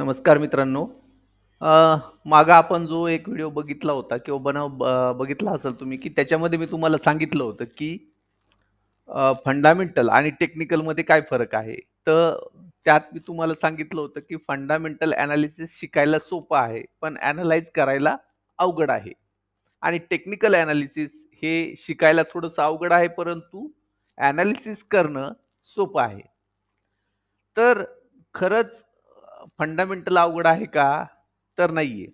नमस्कार मित्रांनो. अ, मागे आपण जो एक व्हिडिओ बघितला होता किंवा बघितला असेल तुम्ही, की त्याच्यामध्ये मी तुम्हाला सांगितलं होतं, की फंडामेंटल आणि टेक्निकलमध्ये काय फरक आहे. तर त्यात मी तुम्हाला सांगितलं होतं, की फंडामेंटल एनालिसिस शिकायला सोपं आहे, पण एनालाइज करायला अवघड आहे. आणि टेक्निकल एनालिसिस हे शिकायला थोडंसं अवघड आहे, परंतु एनालिसिस करणं सोपं आहे. तर खरंच फंडामेंटल अवघड आहे का? तर नाहीये.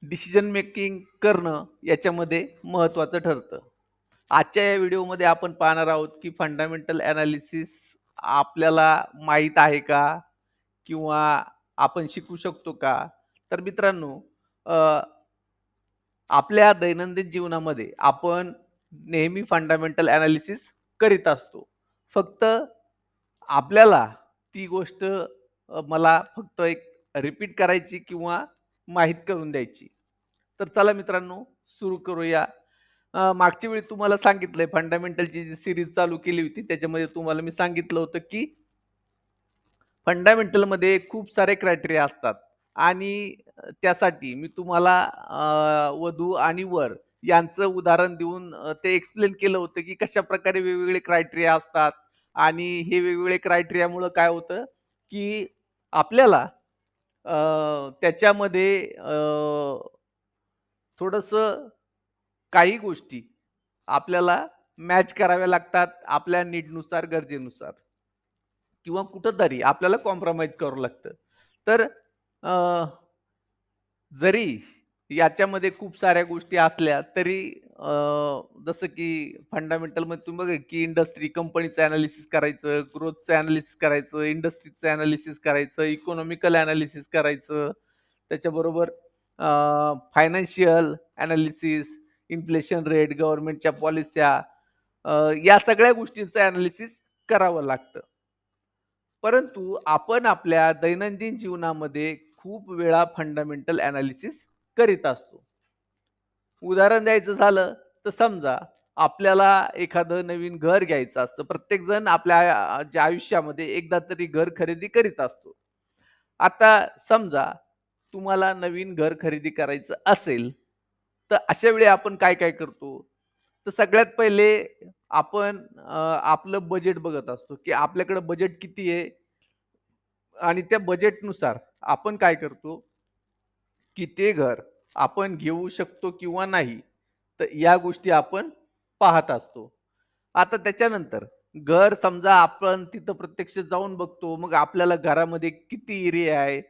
डिसिजन मेकिंग करणं याच्यामध्ये महत्त्वाचं ठरतं. आजच्या या व्हिडिओमध्ये आपण पाहणार आहोत, की फंडामेंटल एनालिसिस आपल्याला माहीत आहे का? किंवा आपण शिकू शकतो का? तर मित्रांनो, अ, आपल्या दैनंदिन जीवनामध्ये आपण नेहमी फंडामेंटल एनालिसिस करीत असतो. फक्त आपल्याला ती गोष्ट मला फक्त एक रिपीट करायची किंवा माहीत करून द्यायची. तर चला मित्रांनो, सुरू करूया. मागच्या वेळी तुम्हाला सांगितलंय फंडामेंटलची जी सीरीज चालू केली होती त्याच्यामध्ये तुम्हाला मी सांगितलं होतं, की फंडामेंटलमध्ये खूप सारे क्रायटेरिया असतात आणि त्यासाठी मी तुम्हाला वधू आणि वर यांचं उदाहरण देऊन ते एक्सप्लेन केलं होतं, की कशाप्रकारे वेगवेगळे क्रायटेरिया असतात आणि हे वेगवेगळे क्रायटेरियामुळं काय होतं, की आपल्याला अ, त्याच्यामध्ये थोडंसं काही गोष्टी आपल्याला मॅच कराव्या लागतात आपल्या नीडनुसार, गरजेनुसार. किंवा कुठेतरी आपल्याला कॉम्प्रोमाईज करावं लागतं. तर अ, जरी याच्यामध्ये खूप साऱ्या गोष्टी असल्या तरी जसं की फंडामेंटलमध्ये तुम्ही बघा की इंडस्ट्री कंपनीचं एनालिसिस करायचं, ग्रोथचं एनालिसिस करायचं, इंडस्ट्रीचं एनालिसिस करायचं, इकॉनॉमिकल एनालिसिस करायचं. त्याच्याबरोबर फायनान्शियल एनालिसिस, इन्फ्लेशन रेट, गव्हर्नमेंटच्या पॉलिस्या या सगळ्या गोष्टींचं एनालिसिस करावं लागतं. परंतु आपण आपल्या दैनंदिन जीवनामध्ये खूप वेळा फंडामेंटल एनालिसिस करीत असतो. उदाहरण द्यायचं झालं तर समजा आपल्याला एखादं नवीन घर घ्यायचं असतं. प्रत्येकजण आपल्या ज्या आयुष्यामध्ये एकदा तरी घर खरेदी करीत असतो. आता समजा तुम्हाला नवीन घर खरेदी करायचं असेल, तर अशा वेळी आपण काय-काय करतो? तर सगळ्यात पहिले आपण आपलं बजेट बघत असतो, की आपल्याकडे बजेट किती आहे आणि त्या बजेटनुसार आपण काय करतो, की ते घर आपण घेऊ शकतो किंवा नाही. तर या गोष्टी आपण पाहत असतो. आता त्याच्यानंतर घर समजा आपण तिथं प्रत्यक्ष जाऊन बघतो. मग आपल्याला घरामध्ये किती एरिया आहे,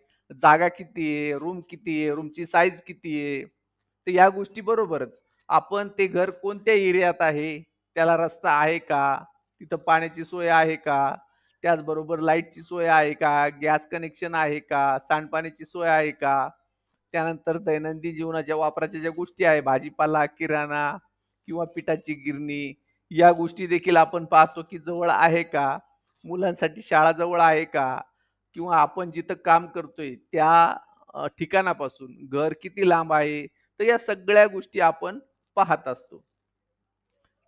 जागा किती आहे, रूम किती आहे, रूमची साईज किती आहे. तर या गोष्टी बरोबरच आपण ते घर कोणत्या एरियात आहे, त्याला रस्ता आहे का, तिथं पाण्याची सोय आहे का, त्याचबरोबर लाईटची सोय आहे का, गॅस कनेक्शन आहे का, सांडपाण्याची सोय आहे का, त्यानंतर दैनंदिन जीवनाच्या वापराच्या ज्या गोष्टी आहे, भाजीपाला, किराणा किंवा पिठाची गिरणी, या गोष्टी देखील आपण पाहतो, की जवळ आहे का? मुलांसाठी शाळा जवळ आहे का? किंवा आपण जिथं काम करतोय त्या ठिकाणापासून घर किती लांब आहे? तर या सगळ्या गोष्टी आपण पाहत असतो.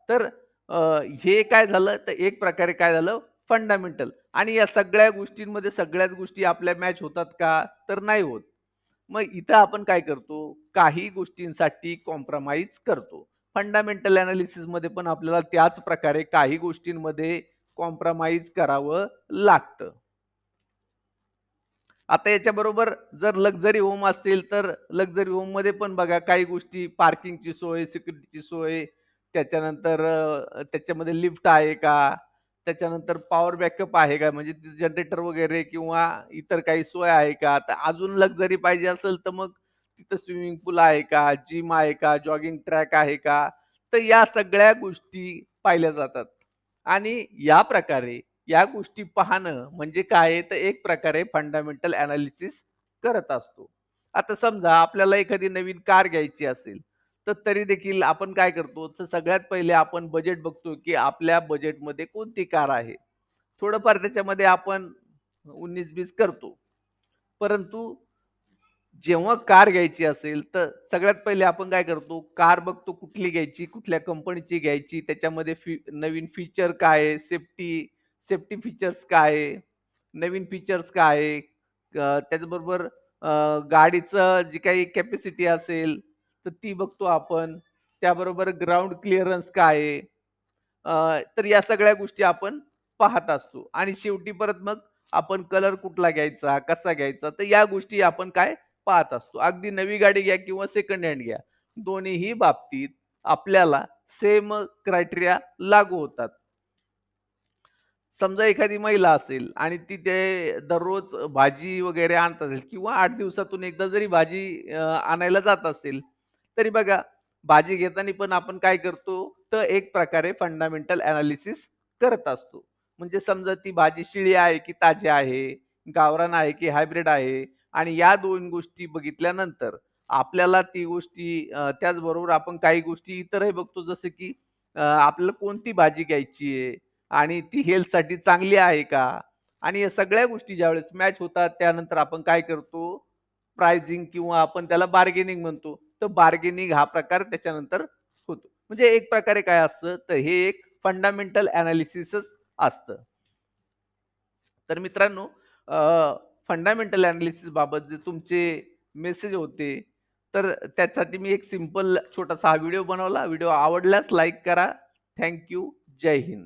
तर अ, हे काय झालं, तर एक प्रकारे काय झालं फंडामेंटल आणि या सगळ्या गोष्टींमध्ये सगळ्याच गोष्टी आपल्या मॅच होतात का? तर नाही होत. मग इथं आपण काय करतो, काही गोष्टींसाठी कॉम्प्रोमाईज करतो. फंडामेंटल एनालिसिसमध्ये पण आपल्याला त्याच प्रकारे काही गोष्टींमध्ये कॉम्प्रोमाईज करावं लागतं. आता याच्याबरोबर जर लक्झरी होम असतील, तर लक्झरी होममध्ये पण बघा काही गोष्टी पार्किंगची सोय, सिक्युरिटीची सोय, त्याच्यानंतर त्याच्यामध्ये लिफ्ट आहे का? त्याच्यानंतर पॉवर बॅकअप आहे का? म्हणजे जनरेटर वगैरे किंवा इतर काही सोय आहे का? तर अजून लक्झरी पाहिजे असेल, तर मग तिथं स्विमिंग पूल आहे का? जिम आहे का? जॉगिंग ट्रॅक आहे का? तर या सगळ्या गोष्टी पाहिल्या जातात. आणि या प्रकारे या गोष्टी पाहणं म्हणजे काय आहे, तर एक प्रकारे फंडामेंटल एनालिसिस करत असतो. आता समजा आपल्याला एखादी नवीन कार घ्यायची असेल, तर तरी देखील आपण काय करतो, तर सगळ्यात पहिले आपण बजेट बघतो, की आपल्या बजेटमध्ये कोणती कार आहे. थोडंफार त्याच्यामध्ये आपण 19-20 करतो. परंतु जेव्हा कार घ्यायची असेल, तर सगळ्यात पहिले आपण काय करतो, कार बघतो कुठली घ्यायची, कुठल्या कंपनीची घ्यायची, त्याच्यामध्ये नवीन फीचर काय आहे, सेफ्टी सेफ्टी फीचर्स काय आहे, नवीन फीचर्स काय आहे, त्याचबरोबर गाडीचं जी काही कॅपॅसिटी असेल, तर ती बघतो आपण. त्याबरोबर ग्राउंड क्लिअरन्स काय आहे? तर या सगळ्या गोष्टी आपण पाहत असतो आणि शेवटी परत मग आपण कलर कुठला घ्यायचा, कसा घ्यायचा, तर या गोष्टी आपण काय पाहत असतो. अगदी नवी गाडी घ्या किंवा सेकंड हँड घ्या. दोन्हीही बाबतीत आपल्याला सेम क्रायटेरिया लागू होतात. समजा एखादी महिला असेल आणि ती ते दररोज भाजी वगैरे आणत असेल किंवा 8 दिवसातून एकदा जरी भाजी आणायला जात असेल, तरी बघा भाजी घेताना पण आपण काय करतो, तर एक प्रकारे फंडामेंटल एनालिसिस करत असतो. म्हणजे समजा ती भाजी शिळी आहे की ताजी आहे, गावरान आहे की हायब्रिड आहे आणि या 2 गोष्टी बघितल्यानंतर आपल्याला ती गोष्टी त्याचबरोबर आपण काही गोष्टी इतरही बघतो जसं की आपल्याला कोणती भाजी घ्यायची आहे आणि ती हेल्थसाठी चांगली आहे का? आणि या सगळ्या गोष्टी ज्यावेळेस मॅच होतात, त्यानंतर आपण काय करतो, प्राइझिंग किंवा आपण त्याला बार्गेनिंग म्हणतो. तर बार्गेनिंग हा प्रकार त्याच्यानंतर होतो. म्हणजे एक प्रकारे काय असतं, तर हे एक फंडामेंटल एनालिसिसच असतं. तर मित्रांनो, फंडामेंटल एनालिसिस बाबत जे तुमचे मेसेज होते, तर त्यासाठी मी एक सिंपल छोटासा हा व्हिडिओ बनवला. व्हिडिओ आवडल्यास लाईक करा. थँक जय हिंद.